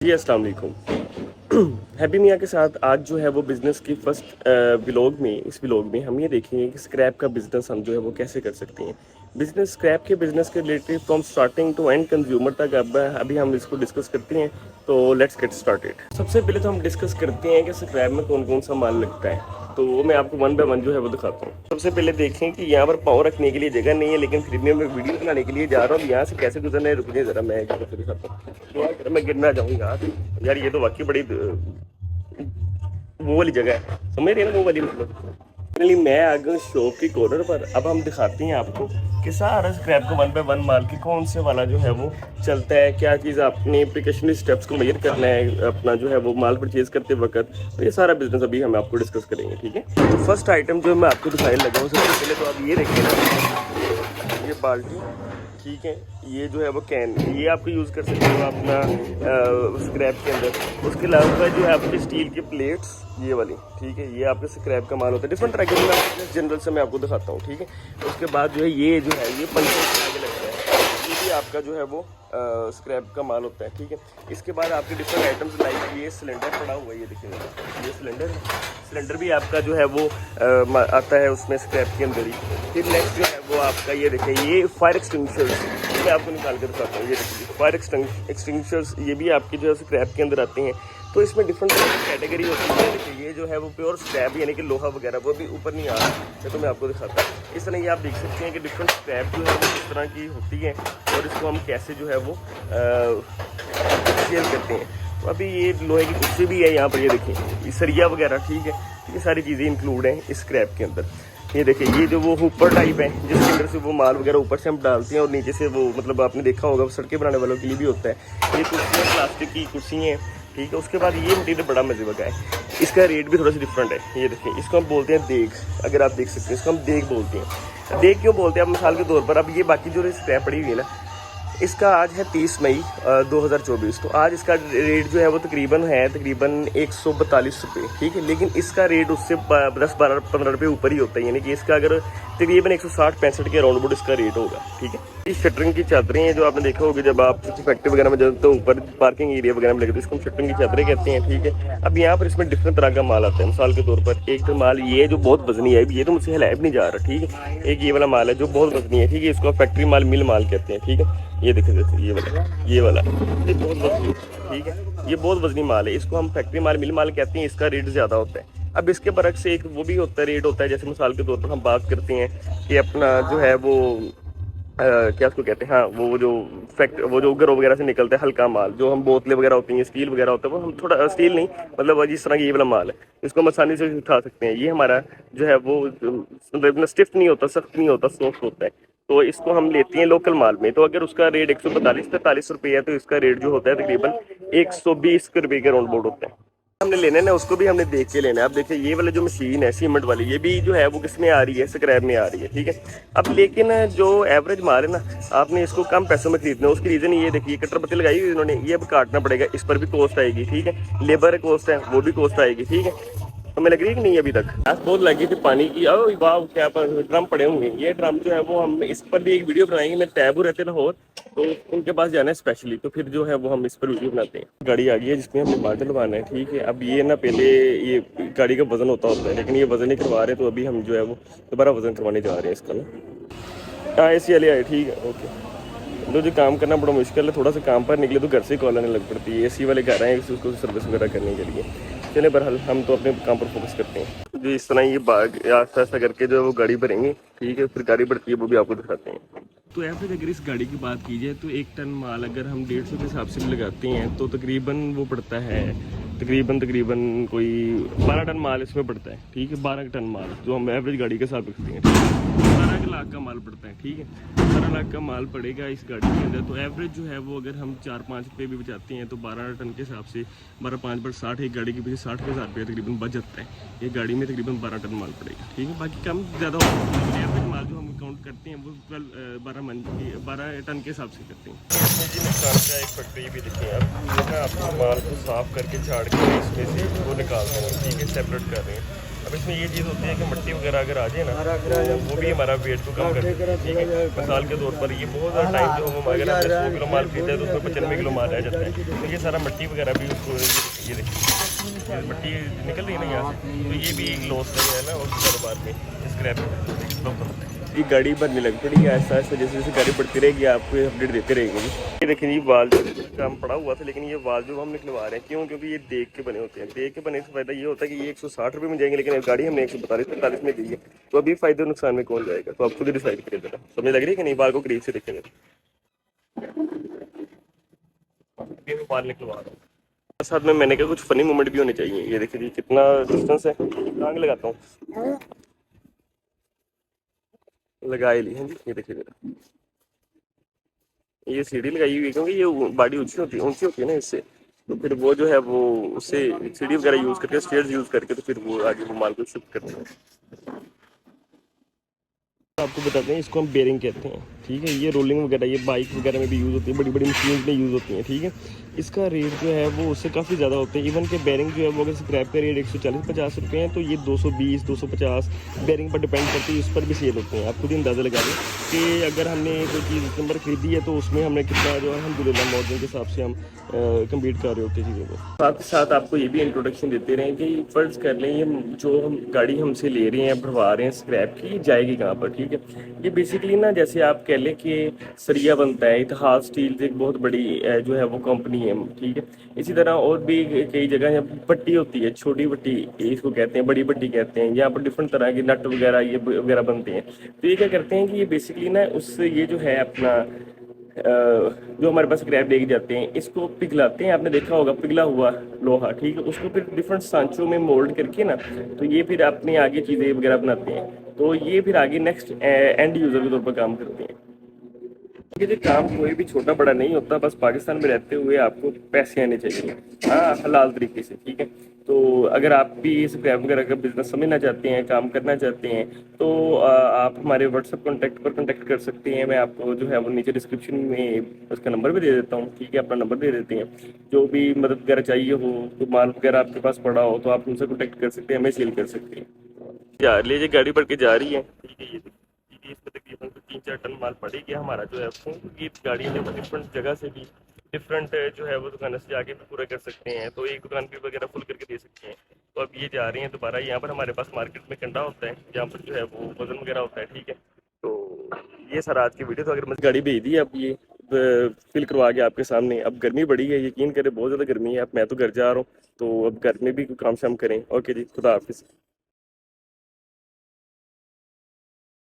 जी अस्सलाम वालेकुम। हैप्पी मियाँ के साथ आज जो है वो बिज़नेस की फर्स्ट इस व्लॉग में हम ये देखेंगे कि स्क्रैप का बिज़नेस हम जो है वो कैसे कर सकते हैं। बिज़नेस स्क्रैप के बिज़नेस के related from starting to end consumer तक अब अभी हम इसको डिस्कस करते हैं। तो लेट्स गेट स्टार्टेड। सबसे पहले तो हम डिस्कस करते हैं कि स्क्रैप में कौन कौन सा माल लगता है। तो वो मैं आपको वन बाय वन जो है वो दिखाता हूँ। सबसे पहले देखें कि यहाँ पर पाँव रखने के लिए जगह नहीं है, लेकिन फिर भी मैं वीडियो बनाने के लिए जा रहा हूँ। यहाँ से कैसे गुजरना है रुकने ज़रा, मैं आपको दिखाता हूँ। तो अगर मैं गिरना जाऊँगा यार, ये तो वाकई बड़ी वो वाली जगह है, समझ रही है ना, वो वाली मतलब। फाइनली मैं आ गया शॉप की कॉर्नर पर। अब हम दिखाते हैं आपको कि सारा स्क्रैप को वन बाय वन माल की कौन से वाला जो है वो चलता है, क्या चीज़ आपने प्रिकॉशनरी स्टेप्स को मेजर करना है अपना जो है वो माल परचेज करते वक्त। तो ये सारा बिजनेस अभी हम आपको डिस्कस करेंगे, ठीक है। तो फर्स्ट आइटम जो मैं आपको दिखाने लगा हूँ, सबसे पहले तो आप ये देखें ना, ये बाल्टी, ठीक है। ये जो है वो कैन, ये आपको यूज़ कर सकते हो अपना स्क्रैप के अंदर। उसके अलावा जो है आपकी स्टील की प्लेट्स, ये वाली, ठीक है, ये आपके स्क्रैप का माल होता है। डिफरेंट तरह के मैं जनरल से मैं आपको दिखाता हूँ, ठीक है। उसके बाद जो है ये पंचर के आगे लगता है, ये भी आपका जो है वो स्क्रैप का माल होता है, ठीक है। इसके बाद आपके डिफरेंट आइटम्स लाइक ये सिलेंडर पड़ा हुआ है, ये देखिए, ये सिलेंडर भी आपका जो है वो आता है उसमें स्क्रैप के अंदर ही। फिर नेक्स्ट जो है वो आपका ये देखिए, ये फायर एक्सटिंग्विशर्स, मैं आपको निकाल कर दिखाता हूँ। ये देखिए फायर एक्सटिंग्विशर्स, ये भी आपके जो है स्क्रैप के अंदर आते हैं। तो इसमें डिफरेंट कैटेगरी होती है। देखिए ये जो है वो प्योर स्क्रैप यानी कि लोहा वगैरह वो भी ऊपर नहीं आ रहा है, तो मैं आपको दिखाता हूँ। इस तरह ये आप देख सकते हैं कि डिफरेंट स्क्रैप जो है वो किस तरह की होती है और इसको हम कैसे जो है वो सेल करते हैं। तो अभी ये लोहे की कुर्सी भी है यहाँ पर, ये देखिए, ये सरिया वगैरह, ठीक है। ये सारी चीज़ें इंक्लूड हैं इस स्क्रैप के अंदर। ये देखिए, ये जो वो हुपर टाइप है जिसके अंदर से वो माल वगैरह ऊपर से हम डालते हैं और नीचे से वो, मतलब आपने देखा होगा सड़कें बनाने वालों के लिए भी होता है। ये कुर्सियाँ प्लास्टिक की कुर्सी हैं, ठीक है। उसके बाद ये मटीरियल बड़ा मजे का है, इसका रेट भी थोड़ा सा डिफरेंट है। ये देखिए, इसको हम बोलते हैं देग, अगर आप देख सकते हैं, इसको हम देग बोलते हैं। देग क्यों बोलते हैं? अब मिसाल के तौर पर अब ये बाकी जो स्क्रैप पड़ी हुई है ना, इसका आज है 30 मई 2024। तो आज इसका रेट जो है वो तकरीबन 142 रुपये, ठीक है। लेकिन इसका रेट उससे 10-12-15 रुपये ऊपर ही होता है, यानी कि इसका अगर तकरीबन 160-65 के अराउंड अबाउट इसका रेट होगा, ठीक है। इस शटरिंग की चादरें हैं जो आपने देखा होगा जब आप फैक्ट्री वगैरह में जाते तो ऊपर पार्किंग एरिया वगैरह में लगे, तो इसको हम शटरिंग की चादरें कहते हैं, ठीक है। अब यहाँ पर इसमें डिफरेंट तरह का माल आता है। मिसाल के तौर पर एक तो माल ये जो बहुत वजनी है, ये तो मुझसे हिलाया भी नहीं जा रहा, ठीक है। एक ये वाला माल है जो बहुत वजनी है, ठीक है। इसको फैक्ट्री माल, मिल माल कहते हैं, ठीक है। ये देखिए ये वाला ये बहुत वजनी, ठीक है। ये बहुत वजनी माल है, इसको हम फैक्ट्री माल, मिल माल कहते हैं। इसका रेट ज़्यादा होता है। अब इसके बरक्स से एक वो भी होता है, रेट होता है। जैसे मिसाल के तौर पर हम बात करते हैं कि अपना जो है वो क्या उसको कहते हैं, हाँ, वो जो उगर वगैरह से निकलता है हल्का माल, जो हम बोतलें वगैरह होती हैं, स्टील वगैरह होता है, वो हम थोड़ा स्टील नहीं, मतलब जिस तरह की ये वाला माल है, इसको हम आसानी से उठा सकते हैं। ये हमारा जो है वो मतलब स्टिफ नहीं होता, सख्त नहीं होता, सॉफ्ट होता है। तो इसको हम लेते हैं लोकल माल में। तो अगर उसका रेट 142-43 रुपये है, तो इसका रेट जो होता है तकरीबन 120 रुपये के राउंड अबाउट होता है। हमने लेना है ना, उसको भी हमने देख के लेना है। अब देखिए, ये वाला जो मशीन है सीमेंट वाली, ये भी जो है वो किस में आ रही है, स्क्रैप में आ रही है, ठीक है। अब लेकिन जो एवरेज माल है ना, आपने इसको कम पैसों में खरीदना है। उसकी रीज़न ये देखिए, कटर पत्ती लगाई हुई इन्होंने, ये अब काटना पड़ेगा, इस पर भी कॉस्ट आएगी, ठीक है। लेबर कॉस्ट है, वो भी कॉस्ट आएगी, ठीक है। हमें लग रही है कि नहीं अभी तक प्यास बहुत लगी थी पानी की। और वाह, क्या पर ड्रम पड़े हुए हैं। ये ड्रम जो है वो हम इस पर भी एक वीडियो बनाएंगे। मैं टैबू रहते लाहौर, तो उनके पास जाना है स्पेशली, तो फिर जो है वो हम इस पर वीडियो बनाते हैं। गाड़ी आ गई है जिसमें हमने माल डलवाना है, ठीक है। अब ये ना पहले ये गाड़ी का वजन होता है, लेकिन ये वजन नहीं करवा रहे, तो अभी हम जो है वो दोबारा वजन करवाने जा रहे हैं इसका ना। हाँ, AC वाले आए, ठीक है, ओके। तो जो काम करना बड़ा मुश्किल है, थोड़ा सा काम पर निकले तो घर से कॉल आने लग पड़ती है। AC वाले घर आए उसको सर्विस वगैरह करने के लिए। चले बहरहाल हम तो अपने काम पर फोकस करते हैं। जो इस तरह ये बाग आस्ता आस्ता करके जो है वो गाड़ी भरेंगे, ठीक है। फिर गाड़ी बढ़ती है, वो भी आपको दिखाते हैं। तो एवरेज अगर इस गाड़ी की बात की जाए तो 1 टन माल अगर हम 150 के हिसाब से लगाते हैं तो तकरीबन वो पड़ता है तकरीबन कोई 12 टन माल इसमें पड़ता है, ठीक है। 12 टन माल जो हम एवरेज गाड़ी के साथ रखते हैं, 12 लाख का माल पड़ता है, ठीक है। 12 लाख का माल पड़ेगा इस गाड़ी के अंदर। तो एवरेज जो है वो अगर हम 4-5 रुपये भी बचाते हैं तो 12 टन के हिसाब से 12-5-60, एक गाड़ी के पीछे 60,000 रुपये तकरीबन बच जाता है। एक गाड़ी में तकरीबन 12 टन माल पड़ेगा, ठीक है। बाकी कम ज़्यादा होता है, एवरेज माल जो हम काउंट करते हैं वो 12 टन के हिसाब से करते हैं। जी नुकसान का एक फैक्ट्री भी देखिए। अब आपको माल को साफ़ करके झाड़ के इसमें से वो निकाल रहे हैं, ठीक है, सेपरेट कर रहे हैं। अब इसमें ये चीज़ होती है कि मिट्टी वगैरह अगर आ जाए ना तो वो भी हमारा वेट को कम करती है, ठीक है। मिसाल के तौर पर ये बहुत ज़्यादा टाइम जो हम अगर हमने 100 किलो माल खरीदा है तो उसमें 95 किलो माल रह जाता है, तो ये सारा मिट्टी वगैरह भी उसको ये देखिए मिट्टी निकल रही है ना यहाँ से, तो ये भी एक लॉस है ना उस कारोबार में स्क्रैप। ये गाड़ी भरने लग पड़ी है ऐसा ऐसा, जैसे जैसे गाड़ी बढ़ती रहेगी आपको अपडेट देते रहेंगे। ये देखिए ये वाल जो काम पड़ा हुआ था, लेकिन ये वाल जो हम निकलवा रहे हैं क्यों, क्योंकि ये देख के बने होते हैं। देख के बने से फायदा ये होता है कि ये 160 रुपये में जाएंगे, लेकिन गाड़ी हमने 145-45 में दी है, तो अभी फायदे नुकसान में कौन जाएगा, तो आप खुद डिसाइड करिए जरा। समझ लग रही है कि नहीं, बाल को करीब से देखेंगे। बाल निकलवा रहा हूँ साथ में, मैंने कहा कुछ फनी मोमेंट भी होने चाहिए। ये देखिए जी कितना डिस्टेंस है, टांग लगाता हूँ, लगा ही ली है जी। ये देखिए जरा, ये सीढ़ी लगाई हुई है क्योंकि ये बाड़ी ऊंची होती है ना इससे, तो फिर वो जो है वो उससे सीढ़ी वगैरह यूज़ करके, स्टेयर्स यूज़ करके, तो फिर वो आगे वो माल को शिफ्ट करते हैं। आपको बताते हैं, इसको हम बेरिंग कहते हैं, ठीक है। ये रोलिंग वगैरह ये बाइक वगैरह में भी यूज़ होती है, बड़ी बड़ी मशीन में यूज़ होती हैं, ठीक है। इसका रेट जो है वो उससे काफ़ी ज़्यादा होता है। इवन के बेरिंग जो है वो अगर स्क्रैप का रेट 140-50 रुपये है, तो ये 220-250 बेरिंग पर डिपेंड करती है, उस पर भी सेल होते हैं। आप खुद ही अंदाज़ा लगा लें कि अगर हमने कोई चीज़ इस नंबर खरीदी है तो उसमें हमने कितना जो है अल्हम्दुलिल्लाह मॉडल के हिसाब से हम कम्पीट कर रहे होते हैं चीज़ों को। साथ ही साथ आपको ये भी इंट्रोडक्शन देते रहें कि फ़र्ज़ कर लें ये जो हम गाड़ी हमसे ले रहे हैं, भरवा रहे हैं स्क्रैप की, जाएगी कहाँ पर, ठीक है। ये बेसिकली ना जैसे आप कह लें कि सरिया बनता है, इतिहास स्टील एक बहुत बड़ी जो है वो कंपनी है, ठीक है। इसी तरह और भी कई जगह यहाँ पट्टी होती है, छोटी पट्टी इसको कहते हैं, बड़ी पट्टी कहते हैं। यहाँ पर डिफरेंट तरह के नट वगैरह ये वगैरह बनते हैं। तो ये क्या करते हैं कि ये बेसिकली ना उससे ये जो है अपना जो हमारे पास स्क्रैप लेके जाते हैं इसको पिघलाते हैं। आपने देखा होगा पिघला हुआ लोहा, ठीक है, उसको फिर डिफरेंट सांचों में मोल्ड करके ना, तो ये फिर अपने आगे चीज़ें वगैरह बनाते हैं, तो ये फिर आगे नेक्स्ट एंड यूज़र के तौर पर काम करते हैं। ये काम कोई भी छोटा बड़ा नहीं होता, बस पाकिस्तान में रहते हुए आपको पैसे आने चाहिए, हाँ, हलाल तरीके से, ठीक है। तो अगर आप भी स्क्रैप वगैरह का बिजनेस समझना चाहते हैं, काम करना चाहते हैं, तो आप हमारे व्हाट्सएप कॉन्टैक्ट पर कॉन्टैक्ट कर सकते हैं। मैं आपको जो है वो नीचे डिस्क्रिप्शन में उसका नंबर भी दे देता हूँ, ठीक है, अपना नंबर दे देते हैं। जो भी मदद वगैरह चाहिए हो, तो माल वगैरह आपके पास पड़ा हो, तो आप उनसे कॉन्टैक्ट कर सकते हैं, हमें सेल कर सकते हैं। यार लीजिए गाड़ी बढ़ के जा रही है, ठीक है। ये इसमें तकरीबन 3-4 टन माल पड़ेगी हमारा जो है, क्योंकि गाड़ी ने डिफरेंट जगह से भी डिफरेंट जो है वो दुकानों से जाके भी पूरा कर सकते हैं, तो एक दुकान भी वगैरह फुल करके दे सकते हैं। तो अब ये जा रही हैं दोबारा, यहाँ पर हमारे पास मार्केट में कंडा होता है जहाँ पर जो है वो वजन वगैरह होता है, ठीक है। तो ये सारा आज की वीडियो। तो अगर मैं गाड़ी भेज दी अब ये फिल करवा के आपके सामने, अब गर्मी बढ़ी है, यकीन करें बहुत ज़्यादा गर्मी है। अब मैं तो घर जा रहा हूँ, तो अब घर में भी कोई काम शाम करें। ओके जी, खुदा हाफिज़।